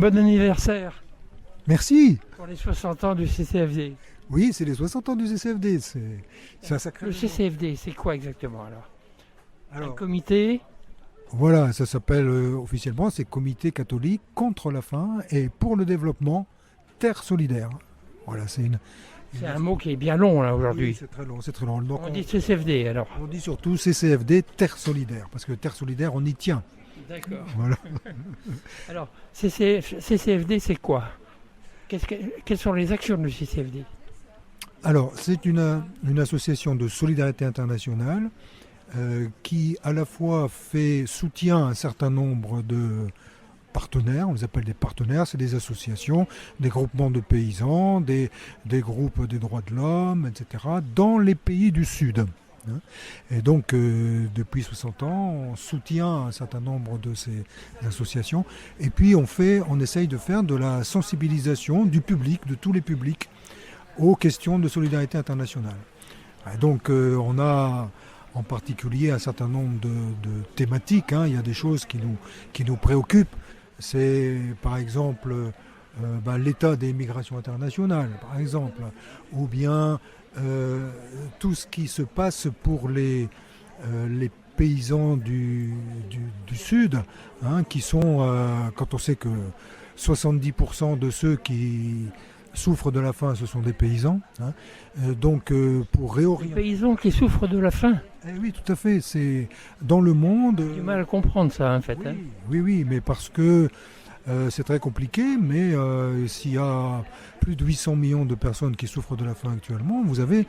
Bon anniversaire Merci. pour les 60 ans du CCFD. Oui, c'est les 60 ans du CCFD. C'est un sacré Le événement. CCFD, c'est quoi exactement alors? Un Alors, comité? voilà, ça s'appelle officiellement, c'est Comité catholique contre la faim et pour le développement Terre solidaire. Voilà, C'est un mot qui est bien long là Oui, aujourd'hui. c'est très long, c'est très long. Donc, On dit CCFD alors. on dit surtout CCFD Terre solidaire, parce que Terre solidaire, on y tient. D'accord. Voilà. Alors, CCFD, c'est quoi? Quelles sont les actions du CCFD? Alors, c'est une association de solidarité internationale qui à la fois fait soutien à un certain nombre de partenaires, on les appelle des partenaires, c'est des associations, des groupements de paysans, des groupes des droits de l'homme, etc., dans les pays du Sud. Et donc, depuis 60 ans, on soutient un certain nombre de ces associations. Et puis, on essaye de faire de la sensibilisation du public, de tous les publics, aux questions de solidarité internationale. Et donc, on a en particulier un certain nombre de thématiques. Il y a des choses qui nous préoccupent. C'est, par exemple, l'état des migrations internationales, par exemple, ou bien tout ce qui se passe pour les paysans du Sud, qui sont, quand on sait que 70% de ceux qui souffrent de la faim, ce sont des paysans. Donc, pour Les réorienter... paysans qui souffrent de la faim. Eh oui, tout à fait. C'est dans le monde... J'ai du mal à comprendre ça en fait. Oui, Hein. oui, mais parce que c'est très compliqué, mais s'il y a plus de 800 millions de personnes qui souffrent de la faim actuellement, vous avez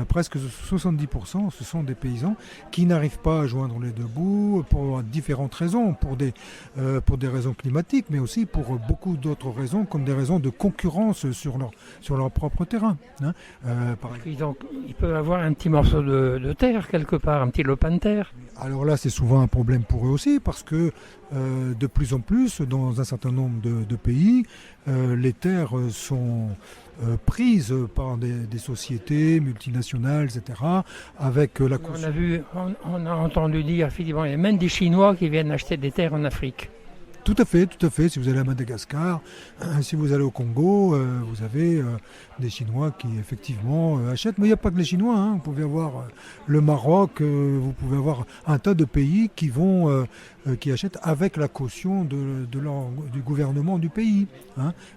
presque 70%, ce sont des paysans qui n'arrivent pas à joindre les deux bouts pour différentes raisons, pour des raisons climatiques, mais aussi pour beaucoup d'autres raisons, comme des raisons de concurrence sur leur propre terrain. Par exemple. Ils peuvent avoir un petit morceau de terre quelque part, un petit lopin de terre. Alors là, c'est souvent un problème pour eux aussi, parce que de plus en plus, dans un certain nombre de pays, les terres sont prises par des sociétés multinationales, etc., avec la caution. On a entendu dire, effectivement, il y a même des Chinois qui viennent acheter des terres en Afrique. Tout à fait, tout à fait. Si vous allez à Madagascar, si vous allez au Congo, vous avez des Chinois qui effectivement achètent. Mais il n'y a pas que les Chinois. Vous pouvez avoir le Maroc, vous pouvez avoir un tas de pays qui achètent avec la caution du gouvernement du pays.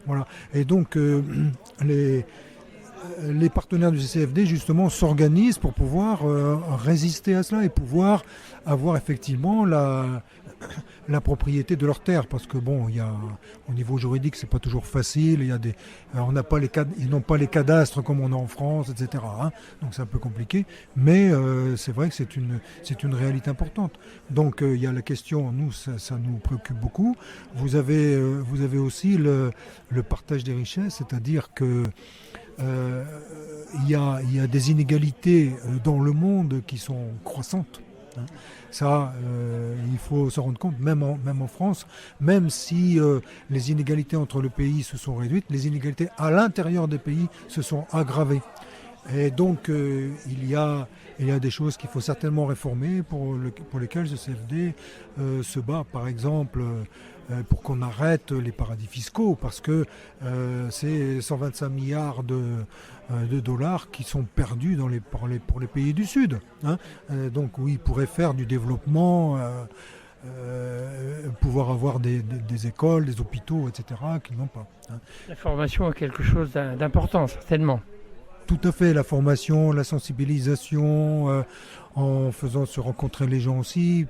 Voilà. Et donc les partenaires du CCFD justement s'organisent pour pouvoir résister à cela et pouvoir avoir effectivement la propriété de leurs terres, parce que bon, au niveau juridique, c'est pas toujours facile. On n'a pas ils n'ont pas les cadastres comme on a en France, etc. Donc c'est un peu compliqué, mais c'est vrai que c'est une réalité importante. Donc il y a la question, nous ça nous préoccupe beaucoup. Vous avez aussi le partage des richesses, c'est-à-dire que il y a des inégalités dans le monde qui sont croissantes. Ça, il faut s'en rendre compte, même en France, même si les inégalités entre les pays se sont réduites, les inégalités à l'intérieur des pays se sont aggravées. Et donc, il y a des choses qu'il faut certainement réformer pour lesquelles le CFD se bat, par exemple, pour qu'on arrête les paradis fiscaux, parce que c'est 125 milliards de dollars qui sont perdus pour les pays du Sud. Donc oui, ils pourraient faire du développement, pouvoir avoir des écoles, des hôpitaux, etc., qu'ils n'ont pas. La formation est quelque chose d'important, certainement. Tout à fait, la formation, la sensibilisation, en faisant se rencontrer les gens aussi,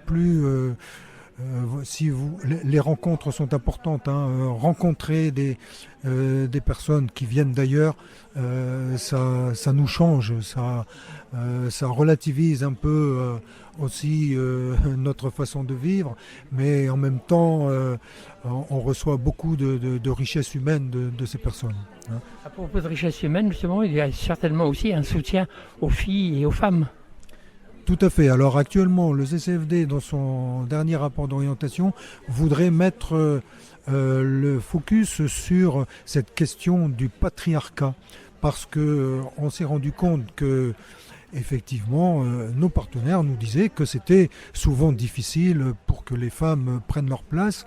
les rencontres sont importantes. Rencontrer des personnes qui viennent d'ailleurs, ça nous change, ça relativise un peu aussi notre façon de vivre, mais en même temps, on reçoit beaucoup de richesses humaines de ces personnes. À propos de richesse humaine, justement, il y a certainement aussi un soutien aux filles et aux femmes. Tout à fait. Alors actuellement, le CCFD, dans son dernier rapport d'orientation, voudrait mettre le focus sur cette question du patriarcat, parce qu'on s'est rendu compte que effectivement, nos partenaires nous disaient que c'était souvent difficile pour que les femmes prennent leur place,